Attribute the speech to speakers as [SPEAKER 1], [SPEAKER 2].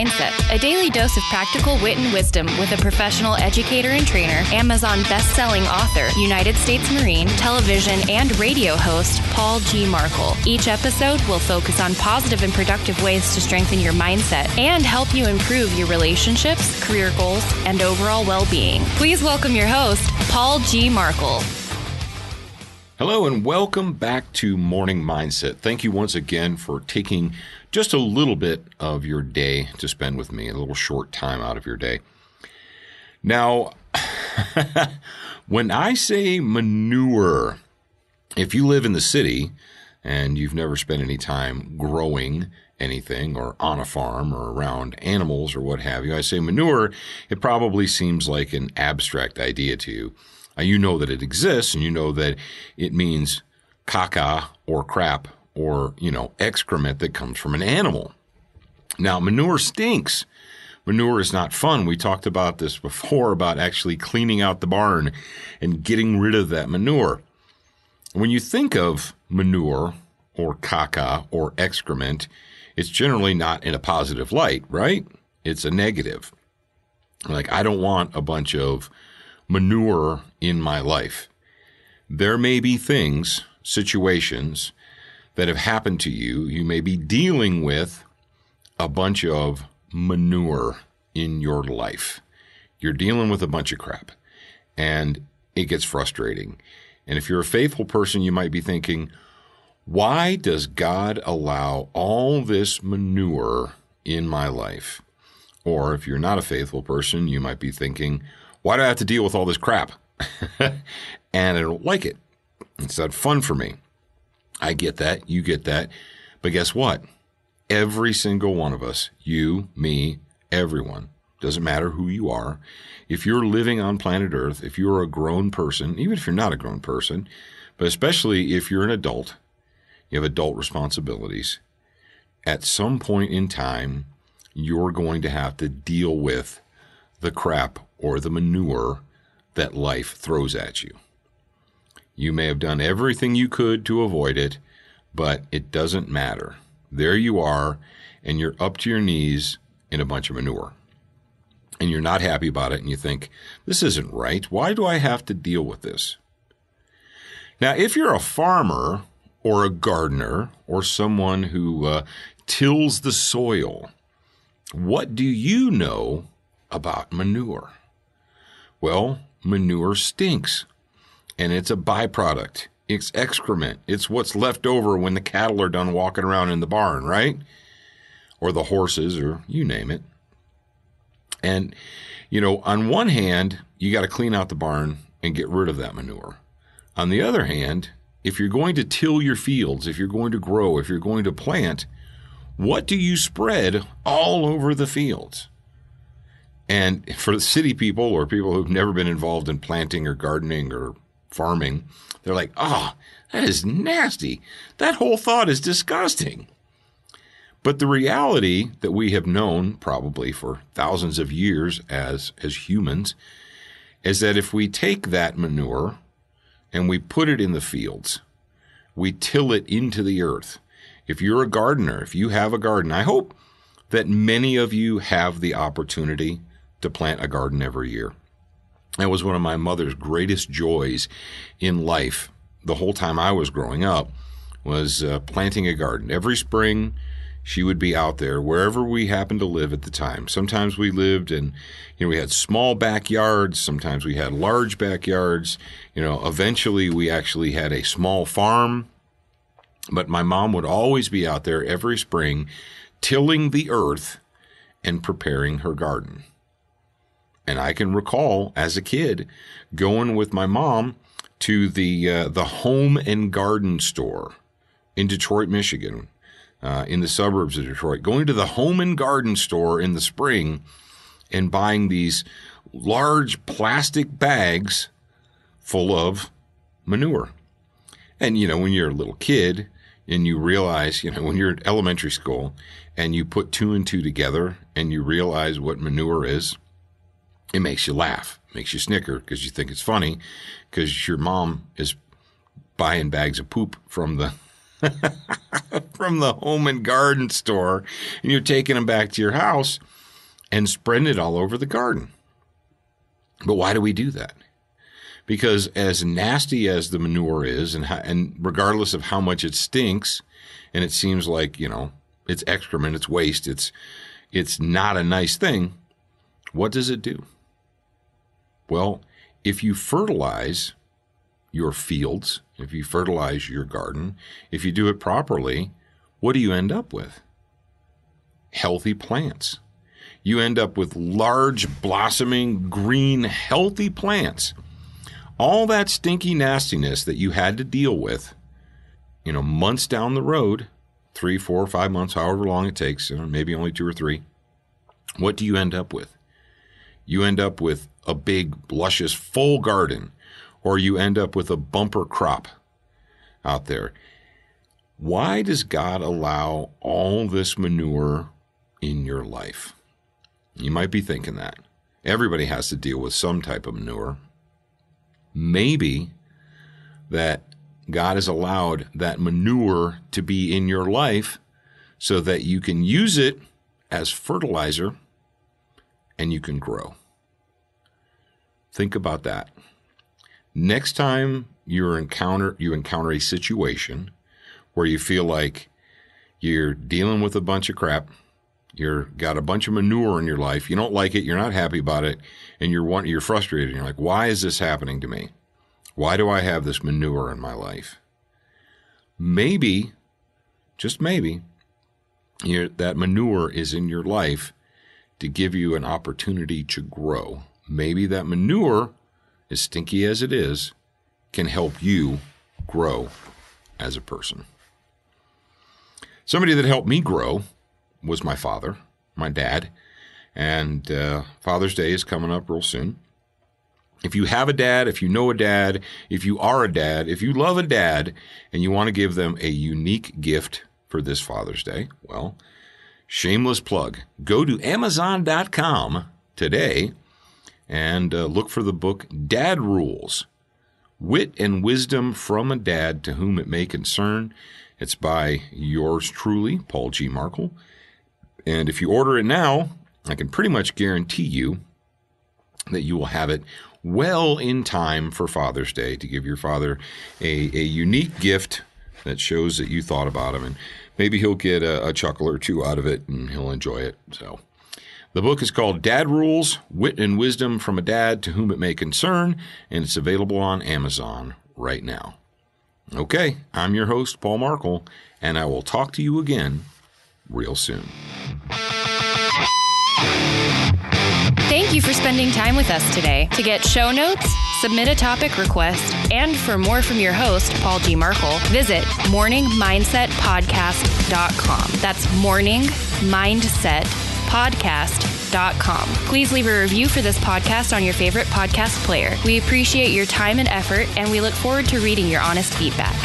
[SPEAKER 1] Mindset, a daily dose of practical wit and wisdom with a professional educator and trainer, Amazon best-selling author, United States Marine, television and radio host, Paul G. Markle. Each episode will focus on positive and productive ways to strengthen your mindset and help you improve your relationships, career goals, and overall well-being. Please welcome your host, Paul G. Markle.
[SPEAKER 2] Hello and welcome back to Morning Mindset. Thank you once again for taking just a little bit of your day to spend with me, a little short time out of your day. Now, when I say manure, if you live in the city and you've never spent any time growing anything or on a farm or around animals or what have you, I say manure, it probably seems like an abstract idea to you. You know that it exists, and you know that it means caca or crap or, excrement that comes from an animal. Now, manure stinks. Manure is not fun. We talked about this before, about actually cleaning out the barn and getting rid of that manure. When you think of manure or caca or excrement, it's generally not in a positive light, right? It's a negative. Like, I don't want a bunch of manure in my life. There may be things, situations that have happened to you. You may be dealing with a bunch of manure in your life. You're dealing with a bunch of crap, and it gets frustrating. And if you're a faithful person, you might be thinking, why does God allow all this manure in my life? Or if you're not a faithful person, you might be thinking, why do I have to deal with all this crap? And I don't like it. It's not fun for me. I get that. You get that. But guess what? Every single one of us, you, me, everyone, doesn't matter who you are. If you're living on planet Earth, if you're a grown person, even if you're not a grown person, but especially if you're an adult, you have adult responsibilities, at some point in time, you're going to have to deal with the crap or the manure that life throws at you. You may have done everything you could to avoid it, but it doesn't matter. There you are, and you're up to your knees in a bunch of manure. And you're not happy about it, and you think, this isn't right. Why do I have to deal with this? Now, if you're a farmer or a gardener or someone who tills the soil, what do you know about manure? Well, manure stinks, and it's a byproduct. It's excrement. It's what's left over when the cattle are done walking around in the barn, right? Or the horses, or you name it. And, on one hand, you got to clean out the barn and get rid of that manure. On the other hand, if you're going to till your fields, if you're going to grow, if you're going to plant, what do you spread all over the fields? And for the city people or people who've never been involved in planting or gardening or farming, they're like, that is nasty. That whole thought is disgusting. But the reality that we have known probably for thousands of years as humans is that if we take that manure and we put it in the fields, we till it into the earth. If you're a gardener, if you have a garden, I hope that many of you have the opportunity to plant a garden every year. That was one of my mother's greatest joys in life the whole time I was growing up, was planting a garden. Every spring, she would be out there wherever we happened to live at the time. Sometimes we lived in, we had small backyards. Sometimes we had large backyards. Eventually we actually had a small farm. But my mom would always be out there every spring tilling the earth and preparing her garden. And I can recall as a kid going with my mom to the home and garden store in Detroit, Michigan, in the suburbs of Detroit, going to the home and garden store in the spring and buying these large plastic bags full of manure. And, when you're a little kid and you realize, when you're in elementary school and you put two and two together and you realize what manure is, it makes you laugh, makes you snicker because you think it's funny because your mom is buying bags of poop from the from the home and garden store, and you're taking them back to your house and spreading it all over the garden. But why do we do that? Because as nasty as the manure is, and regardless of how much it stinks, and it seems like, it's excrement, it's waste, it's not a nice thing, what does it do? Well, if you fertilize your fields, if you fertilize your garden, if you do it properly, what do you end up with? Healthy plants. You end up with large, blossoming, green, healthy plants. All that stinky nastiness that you had to deal with, months down the road, 3, 4, 5 months, however long it takes, maybe only 2 or 3, what do you end up with? You end up with a big, luscious, full garden, or you end up with a bumper crop out there. Why does God allow all this manure in your life? You might be thinking that. Everybody has to deal with some type of manure. Maybe that God has allowed that manure to be in your life so that you can use it as fertilizer and you can grow. Think about that. Next time you encounter a situation where you feel like you're dealing with a bunch of crap, you've got a bunch of manure in your life, you don't like it, you're not happy about it, and you're frustrated. You're like, why is this happening to me? Why do I have this manure in my life? Maybe, just maybe, that manure is in your life to give you an opportunity to grow. Maybe that manure, as stinky as it is, can help you grow as a person. Somebody that helped me grow was my father, my dad, and Father's Day is coming up real soon. If you have a dad, if you know a dad, if you are a dad, if you love a dad, and you want to give them a unique gift for this Father's Day, well, shameless plug. Go to Amazon.com today and look for the book Dad Rules, Wit and Wisdom from a Dad to Whom It May Concern. It's by yours truly, Paul G. Markle. And if you order it now, I can pretty much guarantee you that you will have it well in time for Father's Day to give your father a unique gift that shows that you thought about him. And maybe he'll get a chuckle or two out of it and he'll enjoy it. So the book is called Dad Rules, Wit and Wisdom from a Dad to Whom It May Concern, and it's available on Amazon right now. Okay, I'm your host, Paul Markle, and I will talk to you again real soon.
[SPEAKER 1] Thank you for spending time with us today. To get show notes, submit a topic request, and for more from your host, Paul G. Markle, visit morningmindsetpodcast.com. That's morningmindsetpodcast.com. Please leave a review for this podcast on your favorite podcast player. We appreciate your time and effort, and we look forward to reading your honest feedback.